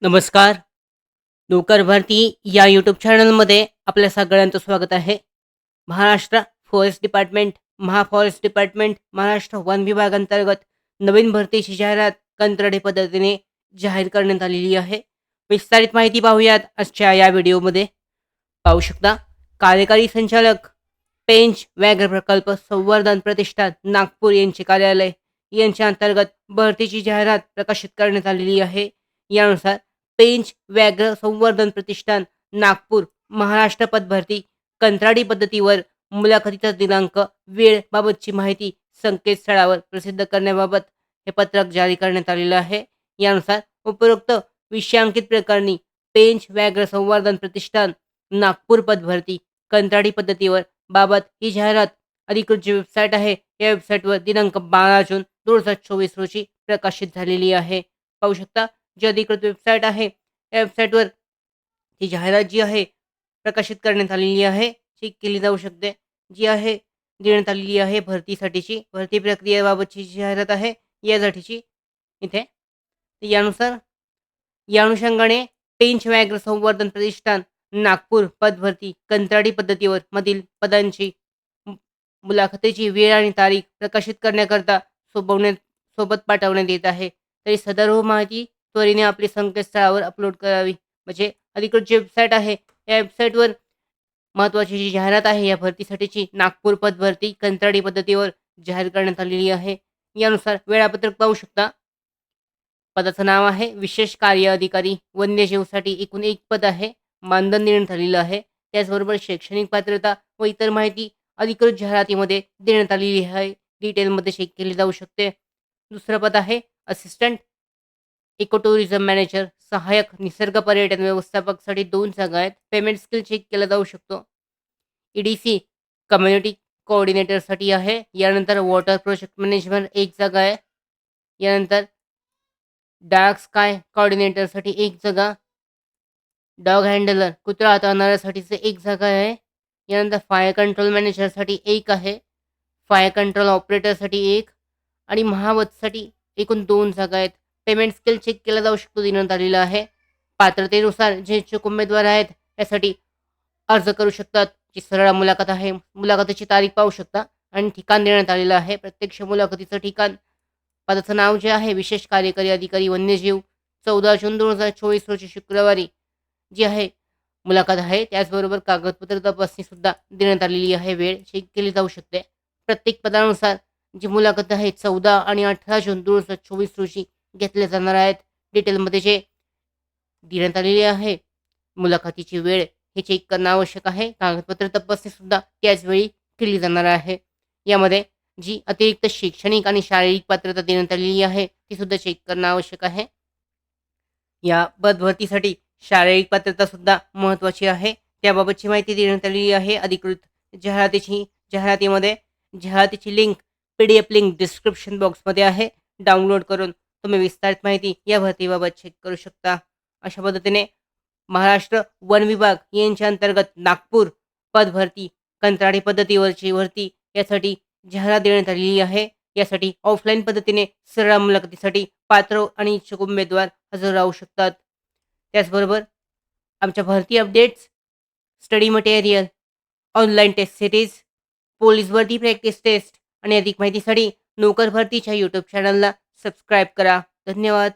नमस्कार. नोकर भरती या यूट्यूब चॅनलमध्ये आपल्या सगळ्यांचं स्वागत आहे. Maharashtra forest department, Mahaforest department, Maharashtra one विभाग अंतर्गत नवीन भरतीची जाहिरात कंत्राटी पद्धतीने जाहीर करण्यात आलेली आहे. विस्तारित माहिती पाहूयात आजच्या या व्हिडिओमध्ये. पाहू शकता, कार्यकारी संचालक, पेंच व्याघ्र प्रकल्प संवर्धन प्रतिष्ठान नागपूर यांचे कार्यालय यांच्या अंतर्गत भरतीची जाहिरात प्रकाशित करण्यात आलेली आहे. यानुसार पेंच व्याघ्र संवर्धन प्रतिष्ठान नागपूर महाराष्ट्र पदभरती कंत्राटी पद्धतीवर मुलाखतीचा दिनांक वेळ बाबतची माहिती संकेतस्थळावर प्रसिद्ध करण्याबाबत हे पत्रक जारी करण्यात आलेलं आहे. यानुसार उपरोक्त विषयांकित प्रकरणी पेंच व्याघ्र संवर्धन प्रतिष्ठान नागपूर पदभरती कंत्राटी पद्धतीवर बाबत ही जाहिरात अधिकृत जी वेबसाईट आहे या वेबसाईटवर दिनांक 12 जून 2024 रोजी प्रकाशित झालेली आहे. पाहू शकता, जी अधिकृत वेबसाईट आहे या वेबसाईटवर ही जाहिरात जी आहे प्रकाशित करण्यात आलेली आहे, चेक केली जाऊ शकते. जी आहे देण्यात आलेली आहे भरतीसाठीची, भरती प्रक्रियेबाबतची जी जाहिरात आहे यासाठीची इथे. यानुसार या अनुषंगाने पेंच व्याघ्र संवर्धन प्रतिष्ठान नागपूर पदभरती कंत्राटी पद्धतीवर मधील पदांची मु- मुलाखतीची वेळ आणि तारीख प्रकाशित करण्याकरता सोबत पाठवण्यात येत आहे. तरी सदर माहिती त्वरेने आपली संकेतस्थळावर अपलोड करावी. म्हणजे अधिकृत जी वेबसाईट आहे या वेबसाईटवर महत्त्वाची जी जाहिरात आहे या भरतीसाठीची नागपूर पदभरती कंत्राटी पद्धतीवर जाहीर करण्यात आलेली आहे. यानुसार वेळापत्रक पाहू शकता. पदाचं नाव आहे विशेष कार्य अधिकारी वन्यजीवसाठी एकूण एक पद आहे. मानधन देण्यात आलेलं आहे. त्याचबरोबर शैक्षणिक पात्रता व इतर माहिती अधिकृत जाहिरातीमध्ये देण्यात आलेली आहे. डिटेलमध्ये चेक केली जाऊ शकते. दुसरं पद आहे असिस्टंट इको टुरिझम मॅनेजर सहाय्यक निसर्ग पर्यटन व्यवस्थापकसाठी 2 जागा आहेत. पेमेंट स्किल चेक केला जाऊ शकतो. ई कम्युनिटी कोऑर्डिनेटरसाठी आहे. यानंतर वॉटर प्रोजेक्ट मॅनेजमेंट 1 जागा आहे. यानंतर डार्क स्काय कोऑर्डिनेटरसाठी 1 जागा. डॉग हँडलर कुत्रा हाताळणाऱ्यासाठीचे 1 जागा आहे. यानंतर फायर कंट्रोल मॅनेजरसाठी 1 आहे. फायर कंट्रोल ऑपरेटरसाठी 1 आणि महावतसाठी एकूण 2 जागा आहेत. पेमेंट स्केल चेक केला जाऊ शकतो, देण्यात आलेला आहे. पात्रतेनुसार जे इच्छुक उमेदवार आहेत त्यासाठी अर्ज करू शकतात. जी सरळ मुलाखत आहे, मुलाखतीची तारीख पाहू शकता आणि ठिकाण देण्यात आलेलं आहे. प्रत्यक्ष मुलाखतीचं ठिकाण, पदाचं नाव जे आहे विशेष कार्यकारी अधिकारी वन्यजीव 14 जून 2024 रोजी शुक्रवारी जी आहे मुलाखत आहे. त्याचबरोबर कागदपत्र तपासणी सुद्धा देण्यात आलेली आहे. वेळ चेक केली जाऊ शकते. प्रत्येक पदानुसार जी मुलाखत आहे 14 आणि 18 जून 2024 रोजी घेतल्या जाणार आहेत. डिटेलमध्ये जे देण्यात आलेली आहे मुलाखतीची वेळ हे चेक करणं आवश्यक आहे. कागदपत्र तपासणी सुद्धा त्याचवेळी केली जाणार आहे. यामध्ये जी अतिरिक्त शैक्षणिक आणि शारीरिक पात्रता देण्यात आलेली आहे ती सुद्धा चेक करणं आवश्यक आहे. या पदभरतीसाठी शारीरिक पात्रता सुद्धा महत्त्वाची आहे. त्याबाबतची माहिती देण्यात आलेली आहे अधिकृत जाहिरातीमध्ये. जाहिरातीची लिंक PDF लिंक डिस्क्रिप्शन बॉक्समध्ये आहे. डाउनलोड करून तुम्ही विस्तारित माहिती या भरतीबाबत चेक करू शकता. अशा पद्धतीने महाराष्ट्र वन विभाग यांच्या अंतर्गत नागपूर पदभरती कंत्राटी पद्धतीवरची भरती यासाठी जाहिरात देण्यात आलेली आहे. यासाठी ऑफलाईन पद्धतीने सरळ मुलाखतीसाठी पात्र आणि इच्छुक उमेदवार हजर राहू शकतात. त्याचबरोबर आमच्या भरती updates, study material, online test series, police भरती प्रॅक्टिस टेस्ट आणि अधिक माहितीसाठी नोकर भरतीच्या यूट्यूब चॅनलला सबस्क्राईब करा. धन्यवाद.